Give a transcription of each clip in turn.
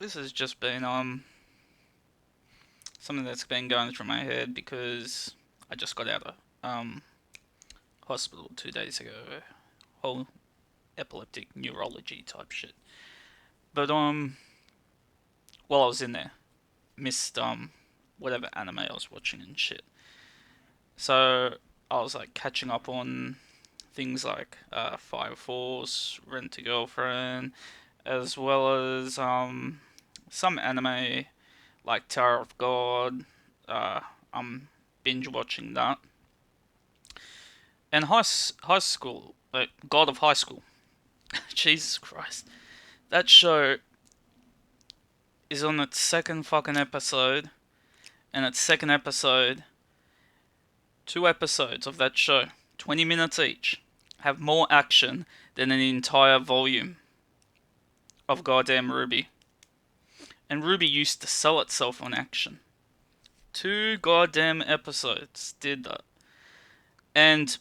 this has just been something that's been going through my head because I just got out of hospital 2 days ago. Whole epileptic neurology type shit. But while I was in there, missed whatever anime I was watching and shit. So I was like catching up on things like Fire Force, Rent a Girlfriend, as well as some anime like Tower of God. Uh, I'm binge watching that. And high school, like God of High School. Jesus Christ, that show is on its second fucking episode, and its second episode, 2 episodes of that show, 20 minutes each, have more action than an entire volume of goddamn Rwby. And Rwby used to sell itself on action. 2 goddamn episodes did that. And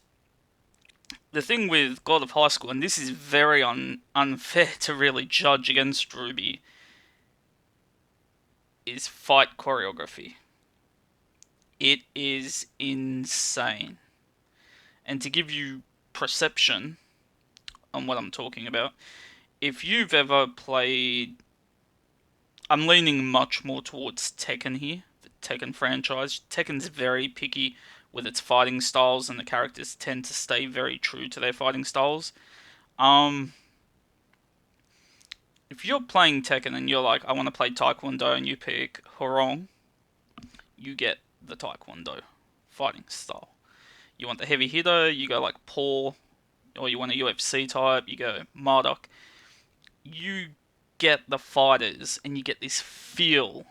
the thing with God of High School, and this is very unfair to really judge against Rwby, is fight choreography. It is insane. And to give you perception on what I'm talking about, if you've ever played, I'm leaning much more towards Tekken here, the Tekken franchise. Tekken's very picky with its fighting styles, and the characters tend to stay very true to their fighting styles. Um, if you're playing Tekken and you're like, I want to play Taekwondo, and you pick Horong, you get the Taekwondo fighting style. You want the heavy hitter, you go like Paul, or you want a UFC type, you go Marduk. You get the fighters, and you get this feel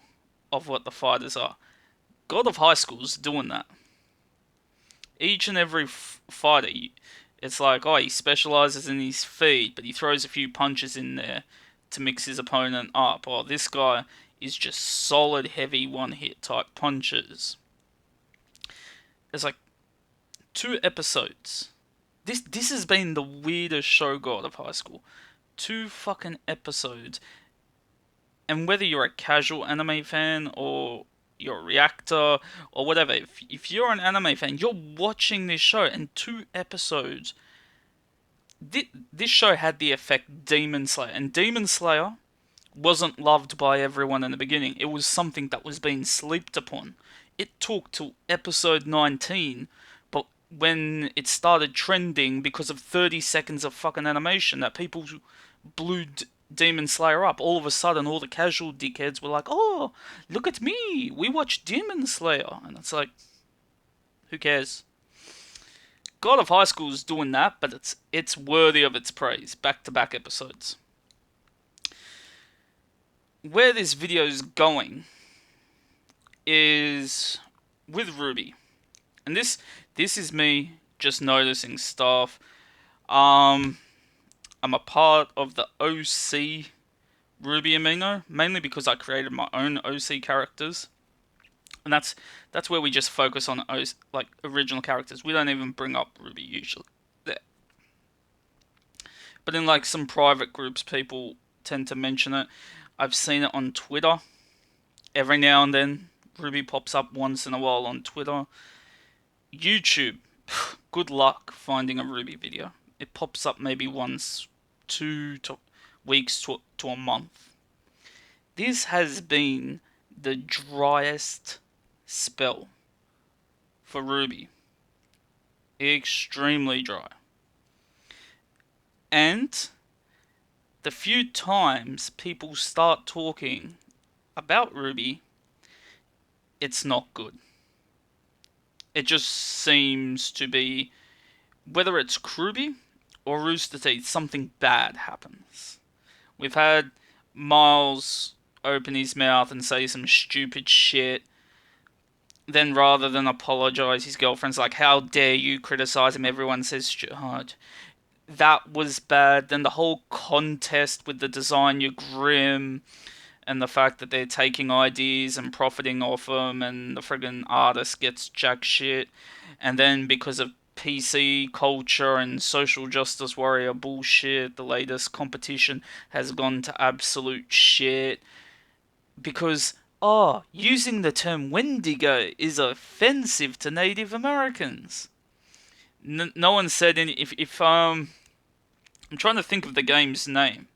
of what the fighters are. God of High School's doing that. Each and every fighter, it's like, oh, he specializes in his feet, but he throws a few punches in there to mix his opponent up. Oh, this guy is just solid, heavy one-hit type punches. It's like 2 episodes. This has been the weirdest show, God of High School. 2 fucking episodes. And whether you're a casual anime fan or you're a reactor or whatever, if you're an anime fan, you're watching this show, and 2 episodes. This show had the effect Demon Slayer, and Demon Slayer wasn't loved by everyone in the beginning. It was something that was being slept upon. It took till episode 19, but when it started trending because of 30 seconds of fucking animation, that people blew Demon Slayer up. All of a sudden, all the casual dickheads were like, "Oh, look at me! We watched Demon Slayer," and it's like, who cares? God of High School is doing that, but it's worthy of its praise. Back to back episodes. Where this video is going is with Rwby, and this is me just noticing stuff. I'm a part of the OC Rwby Amino, mainly because I created my own OC characters, and that's where we just focus on like original characters. We don't even bring up Rwby usually. There. But in like some private groups, people tend to mention it. I've seen it on Twitter every now and then. Rwby pops up once in a while on Twitter. YouTube, good luck finding a Rwby video. It pops up maybe once, 2 weeks to a month. This has been the driest spell for Rwby. Extremely dry. And the few times people start talking about Rwby, it's not good. It just seems to be, whether it's Rwby or Rooster Teeth, something bad happens. We've had Miles open his mouth and say some stupid shit. Then rather than apologize, his girlfriend's like, "How dare you criticize him? Everyone says that was bad." Then the whole contest with the design, you're grim, and the fact that they're taking ideas and profiting off them, and the friggin' artist gets jack shit. And then because of PC culture and social justice warrior bullshit, the latest competition has gone to absolute shit. because using the term Wendigo is offensive to Native Americans. No one said any. If I'm trying to think of the game's name.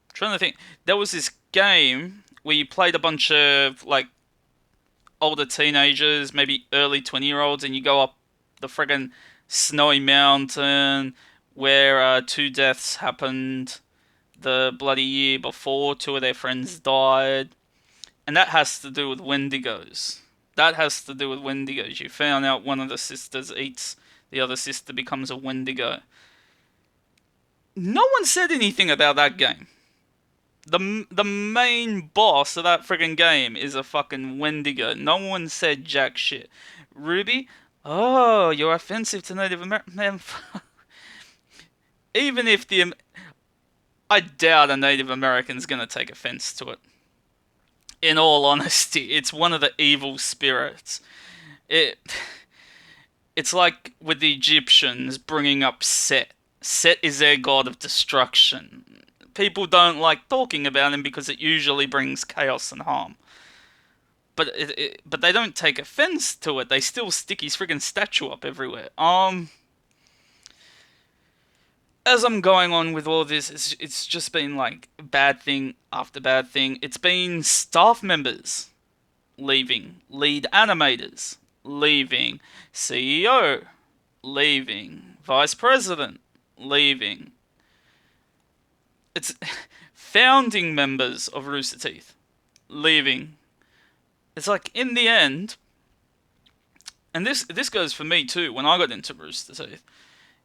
I'm trying to think. There was this game where you played a bunch of like older teenagers, maybe early 20-year-olds, and you go up the friggin' snowy mountain where two deaths happened the bloody year before. Two of their friends died. And that has to do with Wendigos. That has to do with Wendigos. You found out one of the sisters eats the other sister, becomes a Wendigo. No one said anything about that game. The main boss of that friggin' game is a fucking Wendigo. No one said jack shit. Rwby, oh, you're offensive to Native American. Man, even if I doubt a Native American's gonna take offense to it. In all honesty, it's one of the evil spirits. It it's like with the Egyptians bringing up Set. Set is their god of destruction. People don't like talking about him because it usually brings chaos and harm. But they don't take offense to it. They still stick his friggin' statue up everywhere. As I'm going on with all this, it's just been like bad thing after bad thing. It's been staff members leaving, lead animators leaving, CEO leaving, vice president leaving. It's founding members of Rooster Teeth leaving. It's like in the end, and this goes for me too. When I got into Rooster Teeth,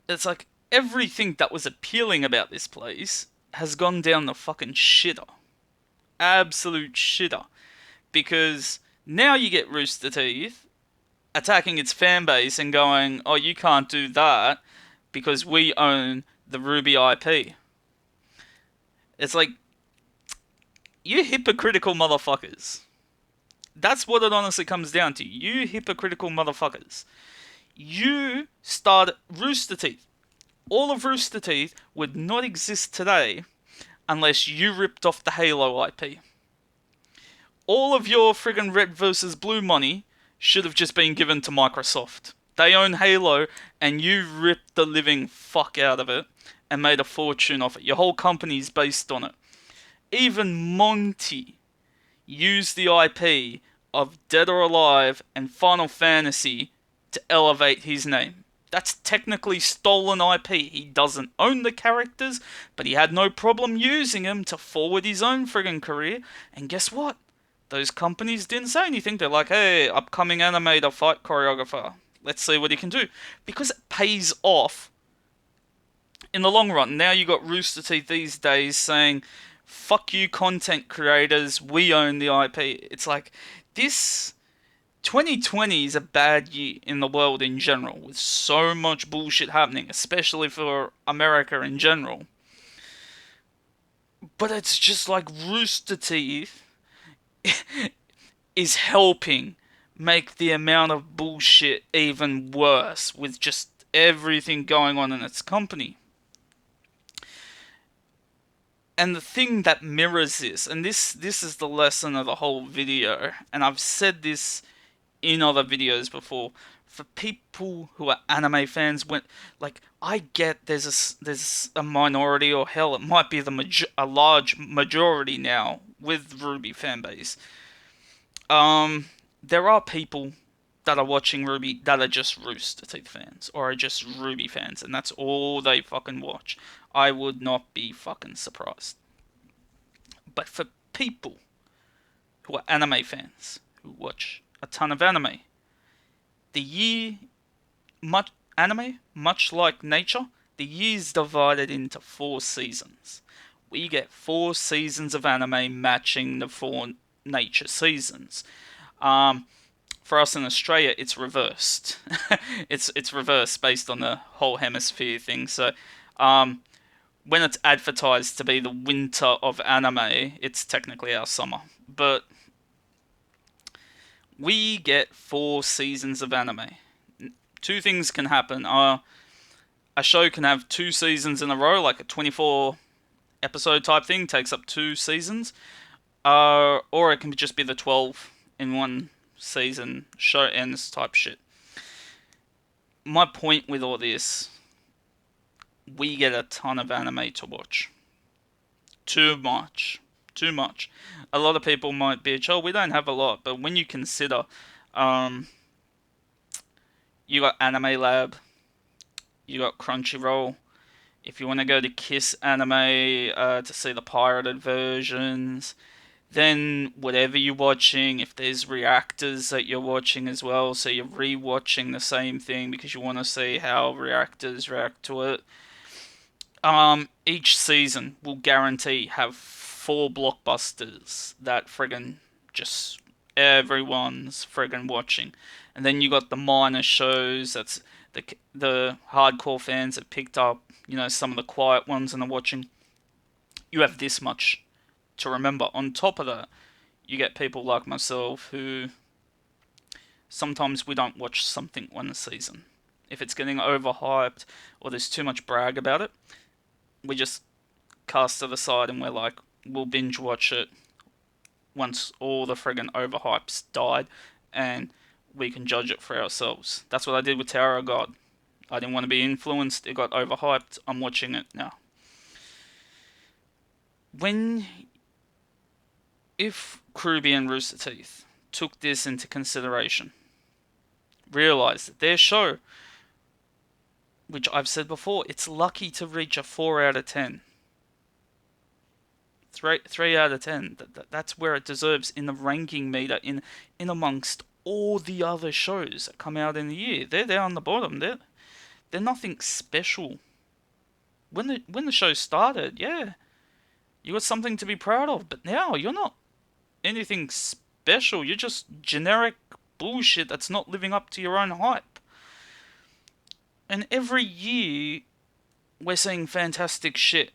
it's like everything that was appealing about this place has gone down the fucking shitter, absolute shitter, because now you get Rooster Teeth attacking its fan base and going, "Oh, you can't do that because we own the Rwby IP." It's like, you hypocritical motherfuckers. That's what it honestly comes down to. You hypocritical motherfuckers. You started Rooster Teeth. All of Rooster Teeth would not exist today unless you ripped off the Halo IP. All of your friggin' red versus blue money should have just been given to Microsoft. They own Halo, and you ripped the living fuck out of it and made a fortune off it. Your whole company's based on it. Even Monty used the IP of Dead or Alive and Final Fantasy to elevate his name. That's technically stolen IP. He doesn't own the characters, but he had no problem using them to forward his own friggin' career. And guess what? Those companies didn't say anything. They're like, hey, upcoming animator, fight choreographer. Let's see what he can do. Because it pays off in the long run. Now you got Rooster Teeth these days saying, fuck you content creators, we own the IP. It's like, this 2020 is a bad year in the world in general, with so much bullshit happening, especially for America in general. But it's just like Rooster Teeth is helping make the amount of bullshit even worse with just everything going on in its company. And the thing that mirrors this, and this is the lesson of the whole video, and I've said this in other videos before, for people who are anime fans, when like, I get there's a minority, or hell, it might be a large majority now with Rwby fanbase. There are people that are watching Rwby that are just Rooster Teeth fans, or are just Rwby fans, and that's all they fucking watch. I would not be fucking surprised. But for people who are anime fans, who watch a ton of anime, much like nature, the year's divided into 4 seasons. We get 4 seasons of anime matching the 4 nature seasons. For us in Australia, it's reversed. it's reversed based on the whole hemisphere thing. So, when it's advertised to be the winter of anime, it's technically our summer. But we get 4 seasons of anime. 2 things can happen. A show can have 2 seasons in a row, like a 24 episode type thing, takes up 2 seasons. Or it can just be the 12 in one season show ends type shit. My point with all this, we get a ton of anime to watch. Too much. Too much. A lot of people might bitch, oh, we don't have a lot, but when you consider, um, you got Anime Lab, you got Crunchyroll. If you want to go to Kiss Anime to see the pirated versions, then whatever you're watching, if there's reactors that you're watching as well, so you're re-watching the same thing because you want to see how reactors react to it. Each season will guarantee have four blockbusters that friggin' just everyone's friggin' watching, and then you got the minor shows that's the hardcore fans that picked up, some of the quiet ones and are watching. You have this much to remember. On top of that, you get people like myself who sometimes we don't watch something one season. If it's getting overhyped or there's too much brag about it, we just cast it aside and we're like, we'll binge watch it once all the friggin' overhypes died and we can judge it for ourselves. That's what I did with Tower of God. I didn't want to be influenced, it got overhyped, I'm watching it now. If Rwby and Rooster Teeth took this into consideration, realised that their show, which I've said before, it's lucky to reach a 4 out of 10. 3 out of 10. That's where it deserves in the ranking meter, in amongst all the other shows that come out in the year. They're down the bottom. They're nothing special. When the show started, yeah, you got something to be proud of. But now you're not anything special. You're just generic bullshit that's not living up to your own hype. And every year we're seeing fantastic shit.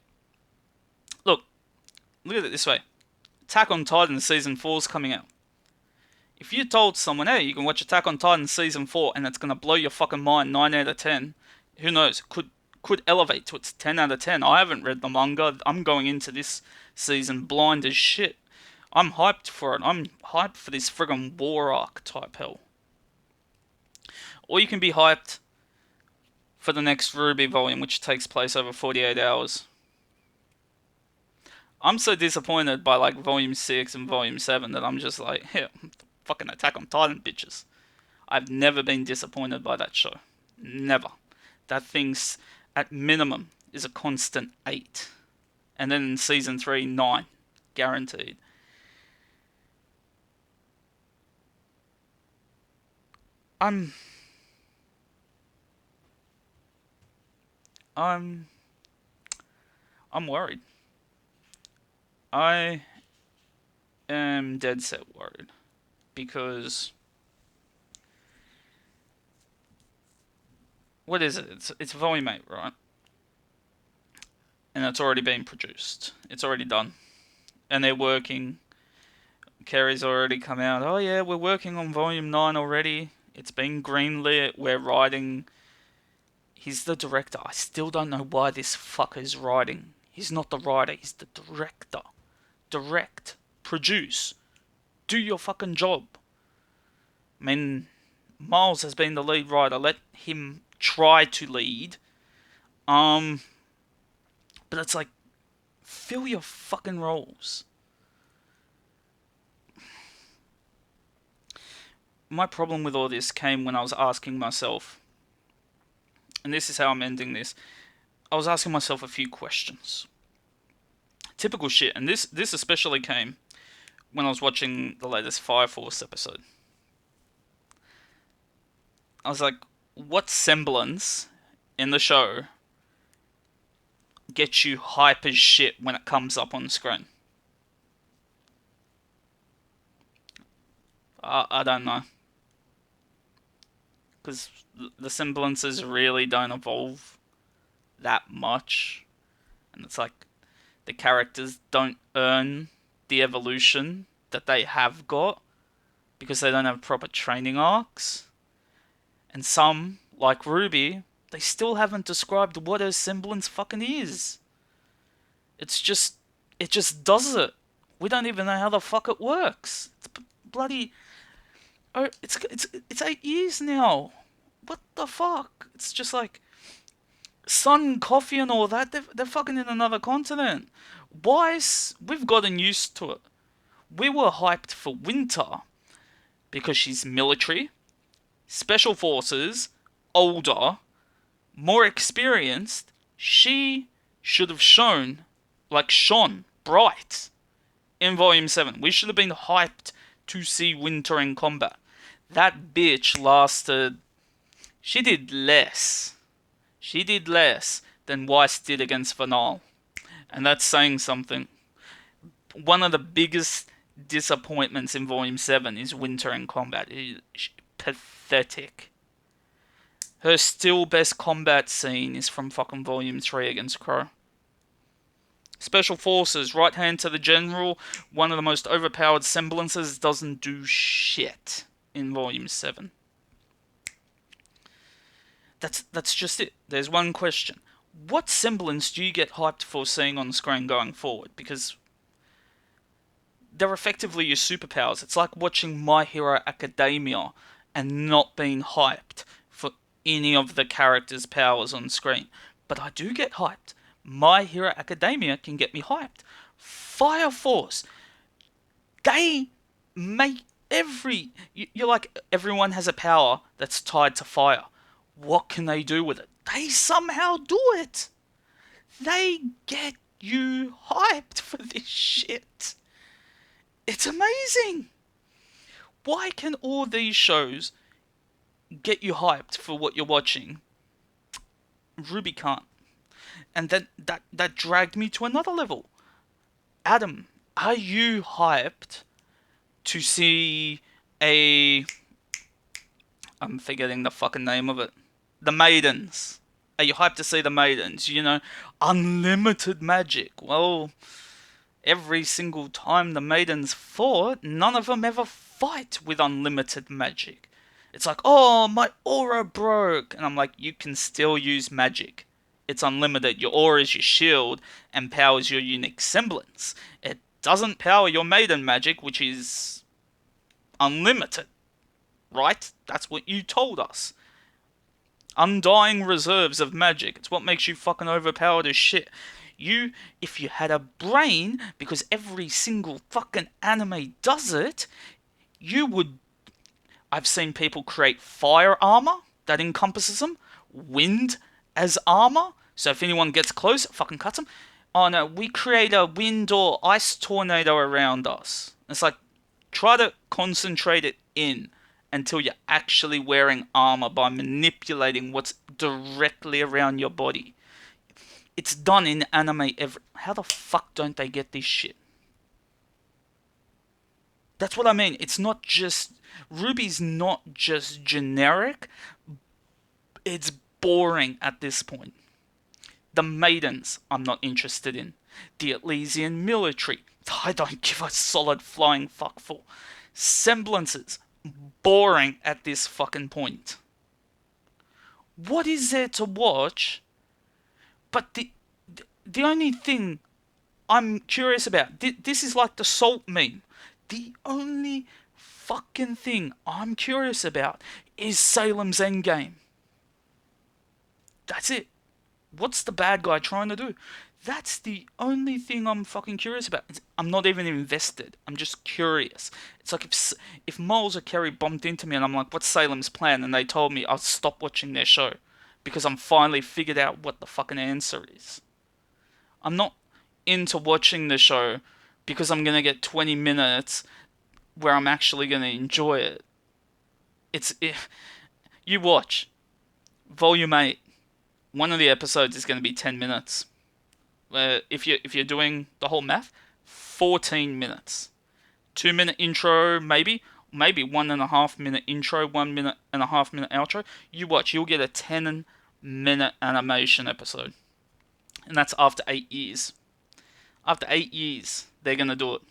Look at it this way. Attack on Titan Season 4 is coming out. If you told someone, hey, you can watch Attack on Titan Season 4 and it's going to blow your fucking mind 9 out of 10, who knows, could elevate to its 10 out of 10. I haven't read the manga. I'm going into this season blind as shit. I'm hyped for it. I'm hyped for this friggin' war arc type hell. Or you can be hyped for the next Rwby volume, which takes place over 48 hours. I'm so disappointed by like Volume 6 and Volume 7 that I'm just like, yeah, fucking Attack on Titan bitches. I've never been disappointed by that show. Never. That thing's, at minimum, is a constant 8. And then in Season 3, 9. Guaranteed. I'm worried. I am dead set worried. Because what is it? It's volume 8, right? And it's already been produced. It's already done. And they're working. Kerry's already come out. Oh yeah, we're working on volume 9 already. It's been greenlit. We're writing. He's the director. I still don't know why this fucker's writing. He's not the writer. He's the director. Direct. Produce. Do your fucking job. I mean, Miles has been the lead writer. Let him try to lead. But it's like, fill your fucking roles. My problem with all this came when I was asking myself, and this is how I'm ending this. I was asking myself a few questions. Typical shit, and this especially came when I was watching the latest Fire Force episode. I was like, what semblance in the show gets you hype as shit when it comes up on screen? I don't know. Because the semblances really don't evolve that much. And it's like, the characters don't earn the evolution that they have got because they don't have proper training arcs. And some, like Rwby, they still haven't described what her semblance fucking is. It just does it. We don't even know how the fuck it works. It's bloody. Oh, it's 8 years now. What the fuck? It's just like Sun Coffee and all that. They're fucking in another continent. We've gotten used to it. We were hyped for Winter because she's military, special forces, older, more experienced. She should have shone bright in Volume 7. We should have been hyped to see Winter in combat. That bitch lasted. She did less. She did less than Weiss did against Vanal. And that's saying something. One of the biggest disappointments in Volume 7 is Winter in combat. It is pathetic. Her still best combat scene is from fucking Volume 3 against Crow. Special Forces, right hand to the General, one of the most overpowered semblances, doesn't do shit in Volume 7. That's just it. There's one question. What semblance do you get hyped for seeing on screen going forward? Because they're effectively your superpowers. It's like watching My Hero Academia and not being hyped for any of the characters' powers on screen. But I do get hyped. My Hero Academia can get me hyped. Fire Force. They make you're like, everyone has a power that's tied to fire. What can they do with it? They somehow do it. They get you hyped for this shit. It's amazing. Why can all these shows get you hyped for what you're watching? Rwby can't. And then that dragged me to another level. Adam, are you hyped to see I'm forgetting the fucking name of it. The Maidens. Are you hyped to see the Maidens? You know, unlimited magic. Well, every single time the Maidens fought, none of them ever fight with unlimited magic. It's like, oh, my aura broke. And I'm like, you can still use magic. It's unlimited. Your aura is your shield and powers your unique semblance. It doesn't power your maiden magic, which is unlimited. Right? That's what you told us. Undying reserves of magic. It's what makes you fucking overpowered as shit. If you had a brain, because every single fucking anime does it, you would. I've seen people create fire armor that encompasses them, wind as armor, so if anyone gets close, it fucking cuts them. Oh no, we create a wind or ice tornado around us. It's like, try to concentrate it in until you're actually wearing armor by manipulating what's directly around your body. It's done in anime How the fuck don't they get this shit? That's what I mean. It's not just... Rwby's not just generic. It's boring at this point. The Maidens, I'm not interested in. The Elysian military, I don't give a solid flying fuck for. Semblances, boring at this fucking point. What is there to watch? But the only thing I'm curious about, this is like the salt meme. The only fucking thing I'm curious about is Salem's endgame. That's it. What's the bad guy trying to do? That's the only thing I'm fucking curious about. I'm not even invested. I'm just curious. It's like if Moles or Kerry bumped into me and I'm like, what's Salem's plan? And they told me I'll stop watching their show because I'm finally figured out what the fucking answer is. I'm not into watching the show because I'm going to get 20 minutes where I'm actually going to enjoy it. You watch Volume 8. One of the episodes is going to be 10 minutes. If you're doing the whole math, 14 minutes. 2-minute intro, maybe 1.5-minute intro, 1.5-minute outro. You watch, you'll get a 10-minute animation episode. And that's after 8 years. After 8 years, they're going to do it.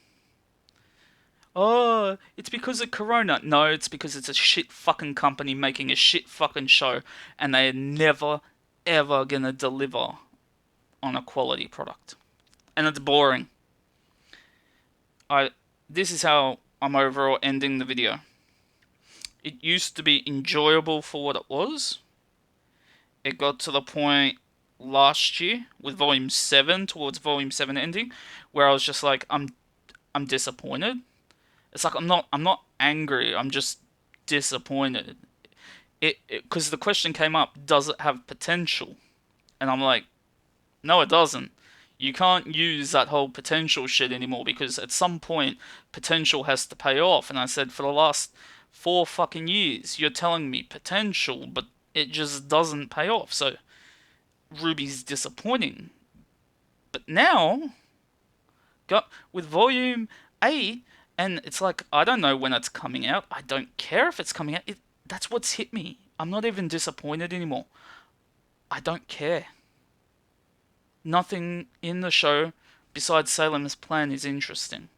Oh, it's because of Corona. No, it's because it's a shit fucking company making a shit fucking show. And they're never, ever going to deliver on a quality product. And it's boring. I this is how I'm overall ending the video. It used to be enjoyable for what it was. It got to the point last year with Volume 7, towards Volume 7 ending, where I was just like, I'm disappointed. It's like I'm not angry. I'm just disappointed. It because the question came up, does it have potential? And I'm like, no, it doesn't. You can't use that whole potential shit anymore because at some point potential has to pay off. And I said for the last 4 fucking years, you're telling me potential, but it just doesn't pay off. So Rwby's disappointing. But now, got with Volume 8, and it's like, I don't know when it's coming out. I don't care if it's coming out. That's what's hit me. I'm not even disappointed anymore. I don't care. Nothing in the show besides Salem's plan is interesting.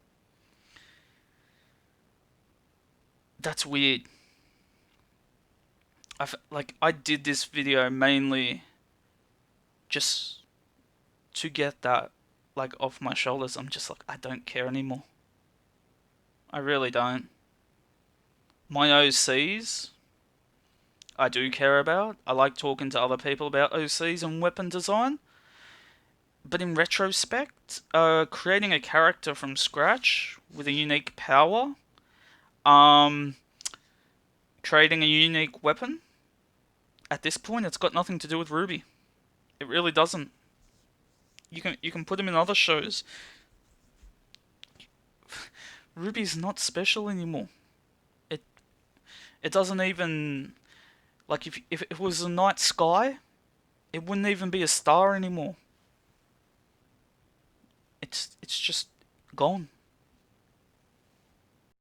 That's weird. I did this video mainly just to get that like off my shoulders. I'm just like, I don't care anymore. I really don't. My OCs, I do care about. I like talking to other people about OCs and weapon design. But in retrospect, creating a character from scratch with a unique power, um, creating a unique weapon, at this point, it's got nothing to do with Rwby. It really doesn't. You can put him in other shows. Rwby's not special anymore. It it doesn't even like if it was a night sky, it wouldn't even be a star anymore. It's just gone.